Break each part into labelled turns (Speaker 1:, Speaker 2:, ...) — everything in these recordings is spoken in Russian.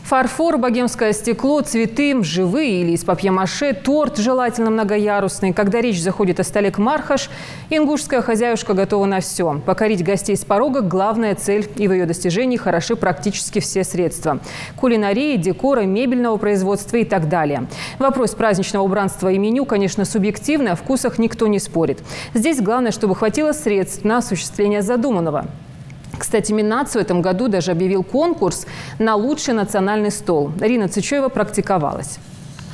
Speaker 1: Фарфор, богемское стекло, цветы, живые или из папье-маше, торт желательно многоярусный. Когда речь заходит о столе кмархаш, ингушская хозяюшка готова на все. Покорить гостей с порога – главная цель, и в ее достижении хороши практически все средства. Кулинарии, декора, мебельного производства и так далее. Вопрос праздничного убранства и меню, конечно, субъективный, о вкусах никто не спорит. Здесь главное, чтобы хватило средств на осуществление задуманного. Кстати, Минац в этом году даже объявил конкурс на лучший национальный стол. Рина Цычоева практиковалась.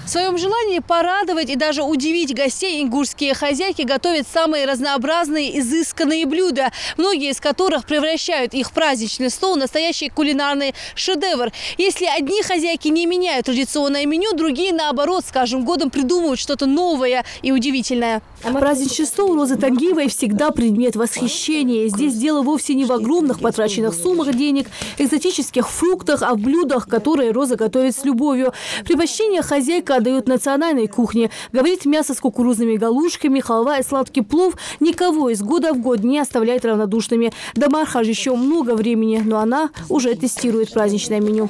Speaker 2: В своем желании порадовать и даже удивить гостей ингушские хозяйки готовят самые разнообразные, изысканные блюда, многие из которых превращают их праздничный стол в настоящий кулинарный шедевр. Если одни хозяйки не меняют традиционное меню, другие, наоборот, с каждым годом придумывают что-то новое и удивительное.
Speaker 3: Праздничный стол Розы Тангиевой всегда предмет восхищения. Здесь дело вовсе не в огромных потраченных суммах денег, экзотических фруктах, а в блюдах, которые Роза готовит с любовью. Предпочтение хозяйка отдает национальной кухне. Говорит, мясо с кукурузными галушками, халва и сладкий плов никого из года в год не оставляет равнодушными. До мархаш еще много времени, но она уже тестирует праздничное меню.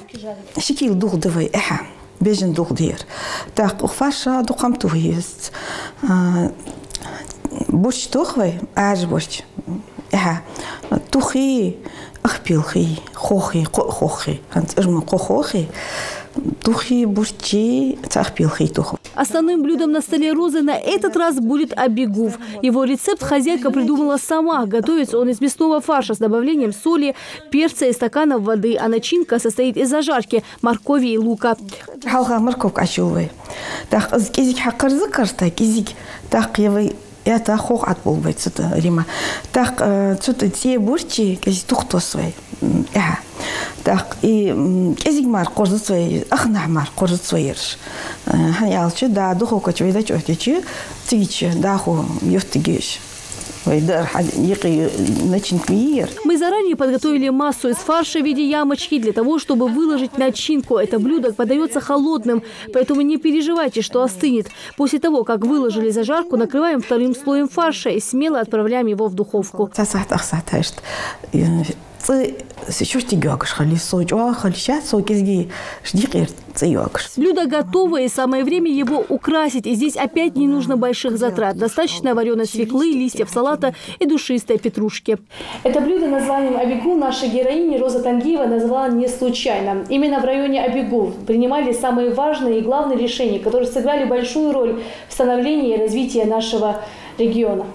Speaker 4: Бежен духдир. Так, ухфаша духам тугист. Борщ тухвай, аж борщ. Тухи, ахпилхи, хохи, хохи. Антирма хохи. Тухи, борщи, цахпилхи туху.
Speaker 3: Основным блюдом на столе Розы на этот раз будет абигув. Его рецепт хозяйка придумала сама. Готовится он из мясного фарша с добавлением соли, перца и стаканов воды. А начинка состоит из зажарки, моркови и лука.
Speaker 4: Морковка ощупывай. Так, кизик хакарзы карта, кизик так евый. Это хох отболбается, Рима. Так, что-то те борщи, кизик тухтосвай. Так, и кизик кожа своей, ахнахмар кожа своей. Ханиалчи, да, духовка чувствует, чувствует, тигичи, да, ху, ёфтигиш. Мы
Speaker 3: заранее подготовили массу из фарша в виде ямочки для того, чтобы выложить начинку. Это блюдо подается холодным, поэтому не переживайте, что остынет. После того, как выложили зажарку, накрываем вторым слоем фарша и смело отправляем его в духовку. Блюдо готово, и самое время его украсить. И здесь опять не нужно больших затрат. Достаточно вареной свеклы, листьев салата и душистой петрушки. Это блюдо названием абигу наша героиня Роза Тангиева назвала не случайно. Именно в районе абигу принимали самые важные и главные решения, которые сыграли большую роль в становлении и развитии нашего региона.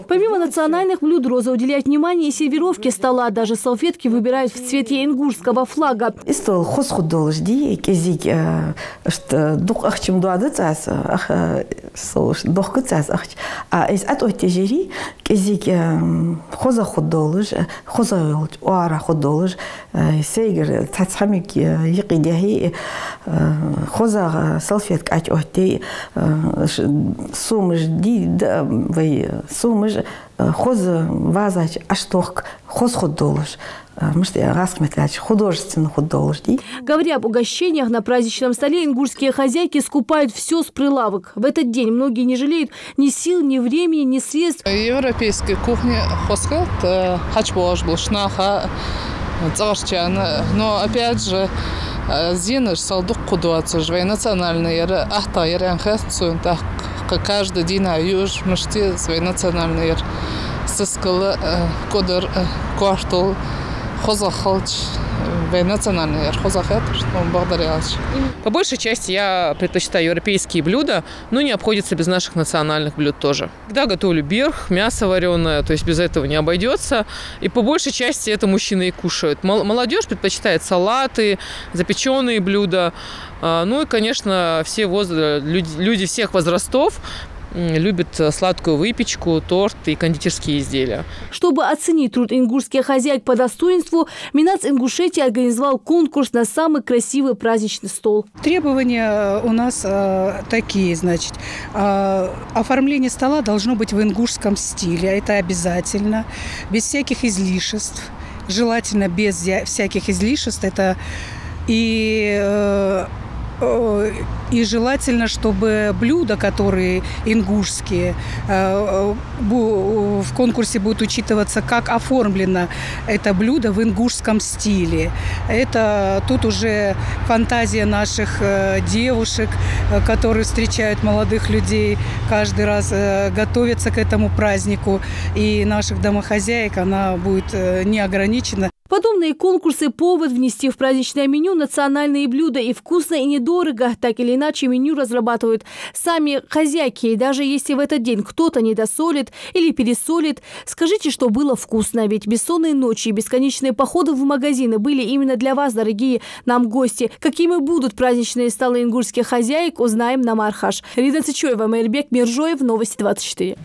Speaker 3: Помимо национальных блюд, Роза уделяет внимание и сервировке стола. Даже салфетки выбирают в цвете ингушского флага.
Speaker 4: Стол хосходолжди, кизик, что дух ахчим дуадыцас, ах дохкыцас ах, а из атотежери кизик хоза ходолж, хоза уара ходолж, сейгер тацхамик якидяхи, хоза салфетка атоти, сумжди, вай сумж хоз вазач аштох хоз ходолж. Художественно худолж.
Speaker 3: Говоря об угощениях на праздничном столе, ингушские хозяйки скупают все с прилавок. В этот день многие не жалеют ни сил, ни времени, ни средств.
Speaker 5: Европейская кухня хосхат, хачбош, блшнаха, царчана. Но опять же, зинеш салдук кудуатся, живая национальная, ахта ярянхасцун, так каждый день аюш, мышти свои национальные, сыскала, кодер, квартал.
Speaker 6: По большей части я предпочитаю европейские блюда, но не обходится без наших национальных блюд тоже. Когда готовлю бирх, мясо вареное, то есть без этого не обойдется. И по большей части это мужчины и кушают. Молодежь предпочитает салаты, запеченные блюда. Ну и, конечно, люди всех возрастов любят сладкую выпечку, торт и кондитерские изделия.
Speaker 3: Чтобы оценить труд ингушских хозяек по достоинству, Минац Ингушетии организовал конкурс на самый красивый праздничный стол.
Speaker 7: Требования у нас такие, значит. Оформление стола должно быть в ингушском стиле, это обязательно, без всяких излишеств. Желательно без всяких излишеств. Это и И желательно, чтобы блюда, которые ингушские, в конкурсе будет учитываться, как оформлено это блюдо в ингушском стиле. Это тут уже фантазия наших девушек, которые встречают молодых людей, каждый раз готовятся к этому празднику. И наших домохозяек она будет не ограничена.
Speaker 3: Подобные конкурсы – повод внести в праздничное меню национальные блюда. И вкусно, и недорого. Так или иначе, меню разрабатывают сами хозяйки. И даже если в этот день кто-то недосолит или пересолит, скажите, что было вкусно. Ведь бессонные ночи и бесконечные походы в магазины были именно для вас, дорогие нам гости. Какими будут праздничные столы ингушских хозяек, узнаем на Мархаш. Рина Цичоева, Мейрбек Миржоев, Новости 24.